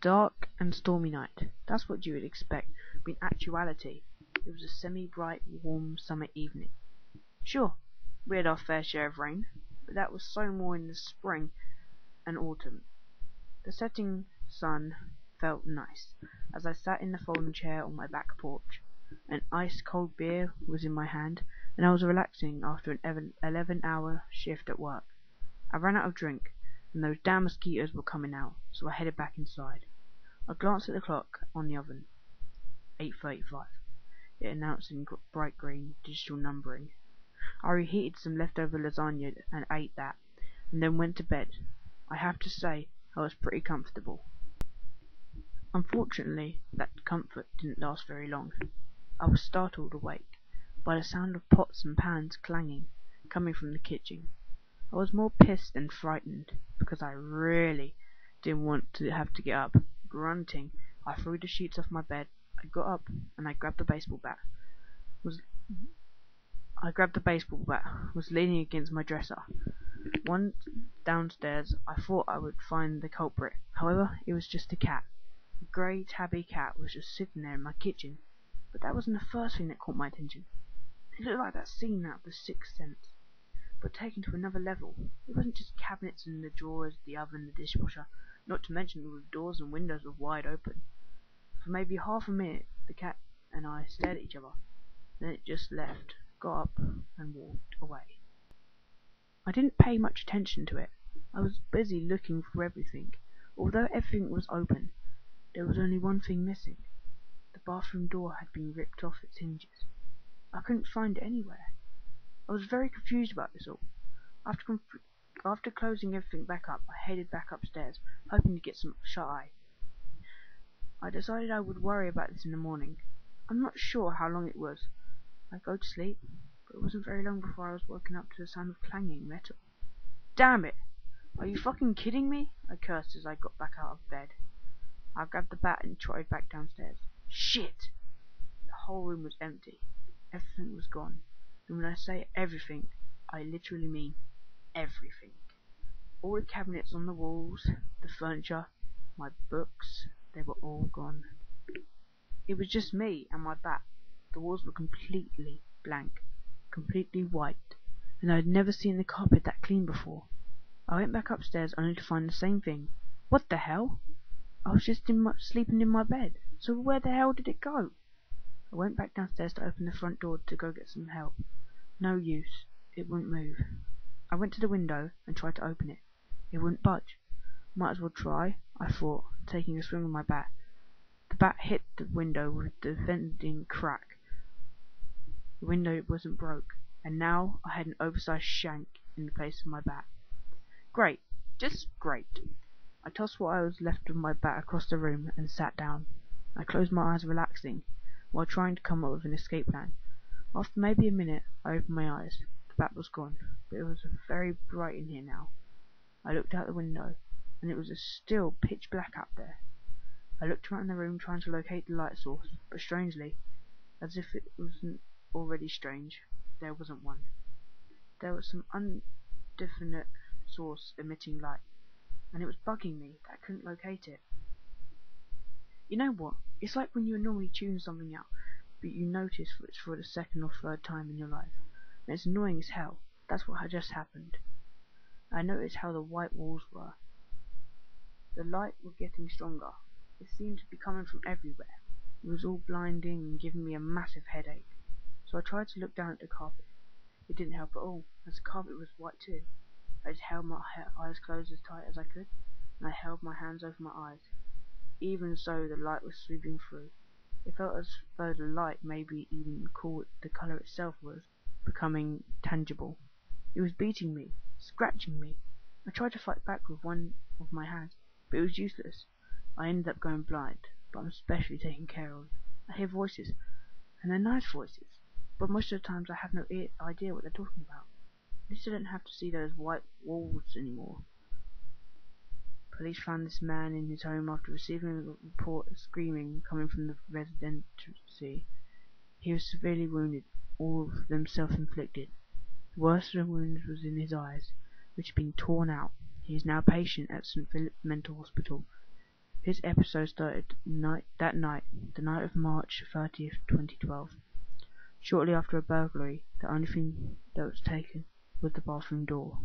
Dark and stormy night. That's what you would expect, but in actuality, it was a semi-bright, warm summer evening. Sure, we had our fair share of rain, but that was so more in the spring and autumn. The setting sun felt nice as I sat in the folding chair on my back porch. An ice-cold beer was in my hand, and I was relaxing after an 11-hour shift at work. I ran out of drink, and those damn mosquitoes were coming out, so I headed back inside. I glanced at the clock on the oven. 8:35. It announced in bright green digital numbering. I reheated some leftover lasagna and ate that, and then went to bed. I have to say, I was pretty comfortable. Unfortunately, that comfort didn't last very long. I was startled awake by the sound of pots and pans clanging, coming from the kitchen. I was more pissed than frightened, because I really didn't want to have to get up. Grunting, I threw the sheets off my bed. I got up and I grabbed the baseball bat. Was leaning against my dresser. Once downstairs, I thought I would find the culprit. However, it was just a cat. A grey tabby cat was just sitting there in my kitchen. But that wasn't the first thing that caught my attention. It looked like that scene out of The Sixth Sense, but taken to another level. It wasn't just cabinets and the drawers, the oven, the dishwasher, not to mention all the doors and windows were wide open. For maybe half a minute, the cat and I stared at each other. Then it just left, got up, and walked away. I didn't pay much attention to it. I was busy looking for everything. Although everything was open, there was only one thing missing. The bathroom door had been ripped off its hinges. I couldn't find it anywhere. I was very confused about this all. After closing everything back up, I headed back upstairs, hoping to get some shut-eye. I decided I would worry about this in the morning. I'm not sure how long it was. I'd go to sleep, but it wasn't very long before I was woken up to the sound of clanging metal. Damn it! Are you fucking kidding me? I cursed as I got back out of bed. I grabbed the bat and trotted back downstairs. Shit! The whole room was empty. Everything was gone. And when I say everything, I literally mean everything. All the cabinets on the walls, the furniture, my books, they were all gone. It was just me and my bat. The walls were completely blank, completely white, and I had never seen the carpet that clean before. I went back upstairs only to find the same thing. What the hell? I was just sleeping in my bed, so where the hell did it go? I went back downstairs to open the front door to go get some help. No use. It wouldn't move. I went to the window and tried to open it. It wouldn't budge. Might as well try, I thought, taking a swing with my bat. The bat hit the window with the vending crack. The window wasn't broke, and now I had an oversized shank in the place of my bat. Great. Just great. I tossed what I was left of my bat across the room and sat down. I closed my eyes, relaxing, while trying to come up with an escape plan. After maybe a minute, I opened my eyes. The bat was gone, but it was very bright in here now. I looked out the window, and it was still pitch black out there. I looked around the room trying to locate the light source, but strangely, as if it wasn't already strange, there wasn't one. There was some undefinite source emitting light, and it was bugging me that I couldn't locate it. You know what? It's like when you normally tune something out, but you notice it's for the second or third time in your life, and it's annoying as hell. That's what had just happened. I noticed how the white walls were. The light was getting stronger. It seemed to be coming from everywhere. It was all blinding and giving me a massive headache. So I tried to look down at the carpet. It didn't help at all, as the carpet was white too. I just held my eyes closed as tight as I could, and I held my hands over my eyes. Even so, the light was sweeping through. It felt as though the light, maybe even the colour itself, was becoming tangible. It was beating me, scratching me. I tried to fight back with one of my hands, but it was useless. I ended up going blind, but I'm specially taken care of. I hear voices, and they're nice voices, but most of the times I have no idea what they're talking about. At least I don't have to see those white walls anymore. Police found this man in his home after receiving a report of screaming coming from the residency. He was severely wounded, all of them self-inflicted. The worst of the wounds was in his eyes, which had been torn out. He is now a patient at St. Philip's Mental Hospital. His episode started that night, the night of March 30th, 2012. Shortly after a burglary, the only thing that was taken was the bathroom door.